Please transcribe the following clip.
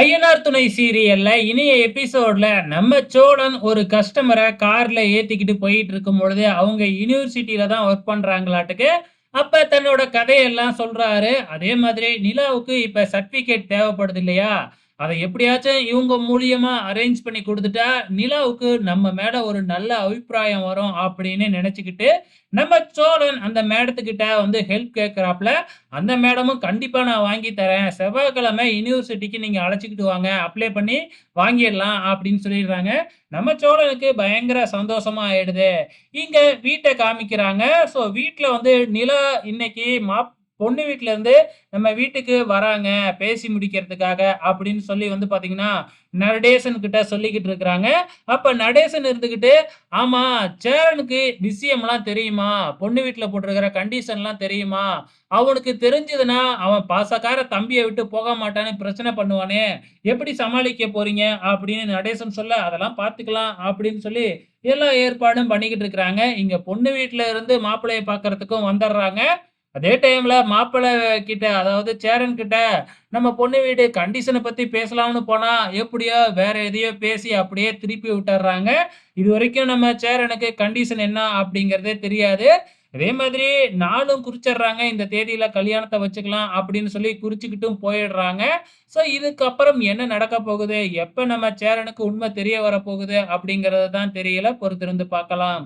ஐயனார் துணை சீரியல்ல இனிய எபிசோட்ல நம்ம சோழன் ஒரு கஸ்டமர கார்ல ஏத்திக்கிட்டு போயிட்டு இருக்கும் பொழுது, அவங்க யுனிவர்சிட்டில தான் ஒர்க் பண்றாங்களாட்டுக்கு. அப்ப தன்னோட கதையெல்லாம் சொல்றாரு. அதே மாதிரி நிலாவுக்கு இப்ப சர்டிபிகேட் தேவைப்படுது இல்லையா? அத எப்படியாச்சும் இவங்க மூலியமா அரேஞ்ச் பண்ணி குடுத்துட்டா, நிலாவுக்கு நம்ம மேல ஒரு நல்ல அபிப்பிராயம் வரும் அப்படின்னு நெனச்சுக்கிட்டு, நம்ம சோழன் அந்த மேடத்துக்கிட்ட வந்து ஹெல்ப் கேட்கிறாப்ல. அந்த மேடமும் கண்டிப்பா நான் வாங்கி தரேன். செவ்வாய்க்கிழமை யுனிவர்சிட்டிக்கு நீங்க அழைச்சுக்கிட்டு வாங்க. அப்ளை பண்ணி வாங்கிடலாம் அப்படின்னு சொல்லிடுறாங்க. நம்ம சோழனுக்கு பயங்கர சந்தோஷமா ஆயிடுது. இங்க வீட்ட காமிக்கிறாங்க. ஸோ வீட்ல வந்து நிலா இன்னைக்கு பொண்ணு வீட்ல இருந்து நம்ம வீட்டுக்கு வராங்க பேசி முடிக்கிறதுக்காக அப்படின்னு சொல்லி வந்து பார்த்தீங்கன்னா, நடேசன் கிட்ட சொல்லிக்கிட்டு இருக்கிறாங்க. அப்ப நடேசன் இருந்துகிட்டு, "ஆமா சேரனுக்கு விஷயம்லாம் தெரியுமா? பொண்ணு வீட்ல போட்டிருக்கிற கண்டிஷன்லாம் தெரியுமா? அவனுக்கு தெரிஞ்சதுன்னா, அவன் பாசக்கார தம்பிய விட்டு போக மாட்டான்னு பிரச்சனை பண்ணுவானே! எப்படி சமாளிக்க போறீங்க?" அப்படின்னு நடேசன் சொல்ல, "அதெல்லாம் பார்த்துக்கலாம்" அப்படின்னு சொல்லி எல்லா ஏற்பாடும் பண்ணிக்கிட்டு இருக்கிறாங்க. இங்க பொண்ணு வீட்ல இருந்து மாப்பிள்ளைய பார்க்கறதுக்கும் வந்துடுறாங்க. அதே டைம்ல மாப்பிள்ளை கிட்ட அதாவது சேரன் கிட்ட நம்ம பொண்ணு வீடு கண்டிஷன பத்தி பேசலாம்னு போனா, எப்படியோ வேற எதையோ பேசி அப்படியே திருப்பி விட்டுர்றாங்க. இதுவரைக்கும் நம்ம சேரனுக்கு கண்டிஷன் என்ன அப்படிங்கிறதே தெரியாது. அதே மாதிரி நாளும் குறிச்சிடுறாங்க. இந்த தேதியில கல்யாணத்த வச்சுக்கலாம் அப்படின்னு சொல்லி குறிச்சுக்கிட்டும் போயிடுறாங்க. ஸோ இதுக்கப்புறம் என்ன நடக்க போகுது? எப்ப நம்ம சேரனுக்கு உண்மை தெரிய வரப்போகுது? அப்படிங்கிறது தான் தெரியல. பொறுத்திருந்து பார்க்கலாம்.